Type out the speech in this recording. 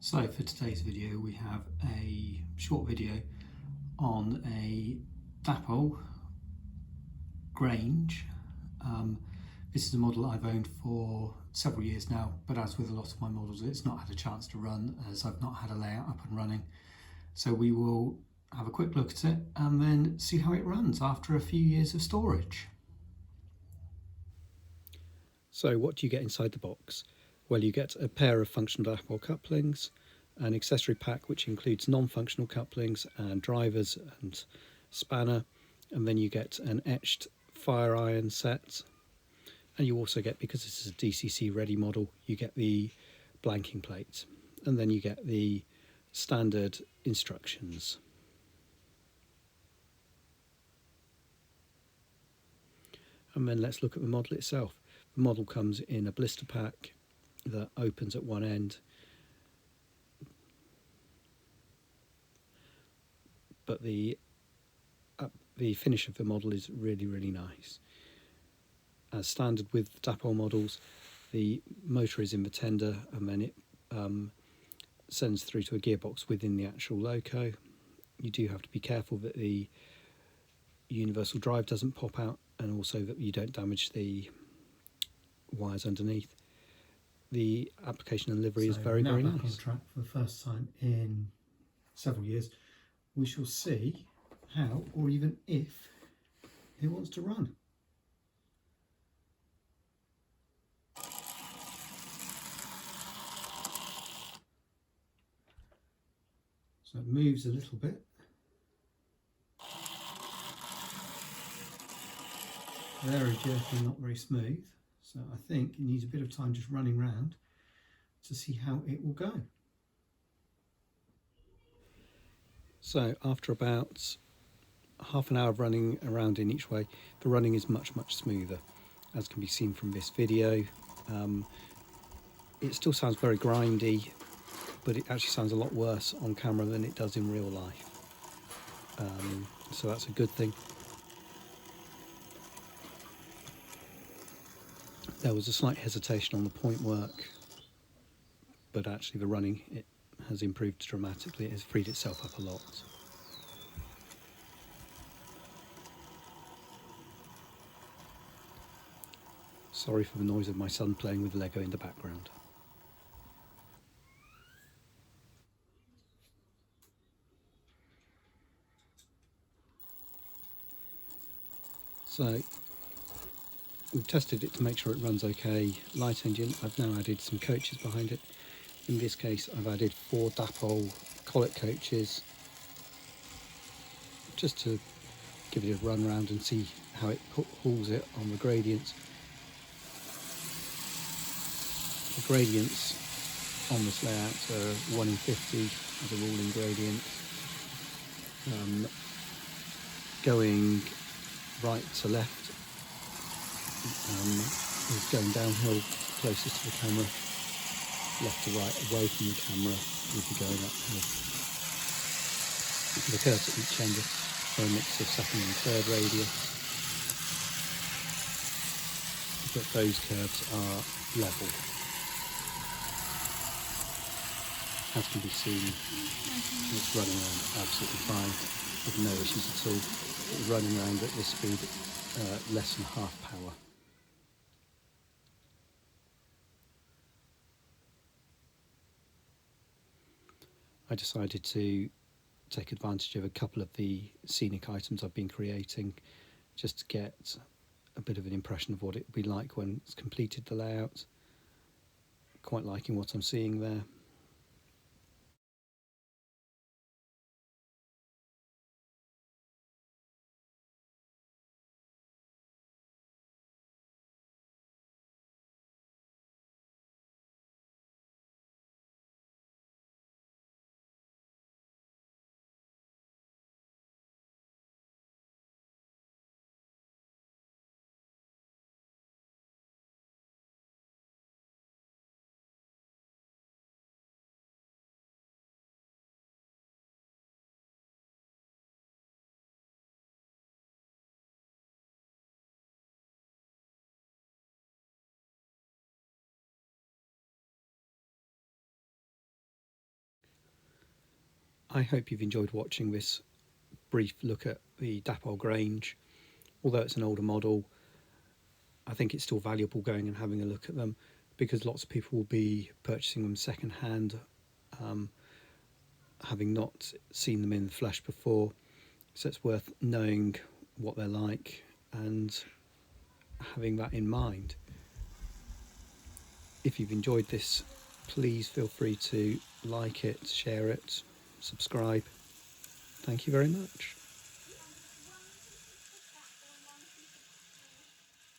So for today's video we have a short video on a Dapol Grange. This is a model I've owned for several years now, but as with a lot of my models it's not had a chance to run as I've not had a layout up and running. So we will have a quick look at it and then see how it runs after a few years of storage. So what do you get inside the box? Well, you get a pair of functional Dapol couplings, an accessory pack which includes non-functional couplings and drivers and spanner, and then you get an etched fire iron set, and you also get, because this is a DCC ready model, you get the blanking plate, and then you get the standard instructions. And then let's look at the model itself. The model comes in a blister pack that opens at one end, but the finish of the model is really nice. As standard with Dapol models, the motor is in the tender and then it sends through to a gearbox within the actual loco. You do have to be careful that the universal drive doesn't pop out, and also that you don't damage the wires underneath. The application and livery is very nice. On track for the first time in several years. We shall see how, or even if, it wants to run. So it moves a little bit. Very jerky, not very smooth. So I think it needs a bit of time just running round to see how it will go. So after about half an hour of running around in each way, the running is much smoother, as can be seen from this video. It still sounds very grindy, but it actually sounds a lot worse on camera than it does in real life. So that's a good thing. There was a slight hesitation on the point work, but actually the running, it has improved dramatically. It has freed itself up a lot. Sorry for the noise of my son playing with Lego in the background. So we've tested it to make sure it runs okay. Light engine, I've now added some coaches behind it. In this case I've added 4 Dapol collet coaches, just to give it a run round and see how it hauls it on the gradients. The gradients on this layout are 1 in 50 as a ruling gradient. Going right to left is going downhill closest to the camera. Left to right away from the camera would be going uphill. The curves at each end are a mix of second and third radius, but those curves are level. As can be seen, it's running around absolutely fine with no issues at all. It's running around at this speed less than half power. I decided to take advantage of a couple of the scenic items I've been creating, just to get a bit of an impression of what it would be like when it's completed the layout. Quite liking what I'm seeing there. I hope you've enjoyed watching this brief look at the Dapol Grange. Although it's an older model, I think it's still valuable going and having a look at them, because lots of people will be purchasing them second hand, having not seen them in the flesh before. So it's worth knowing what they're like and having that in mind. If you've enjoyed this, please feel free to like it, share it, subscribe. Thank you very much.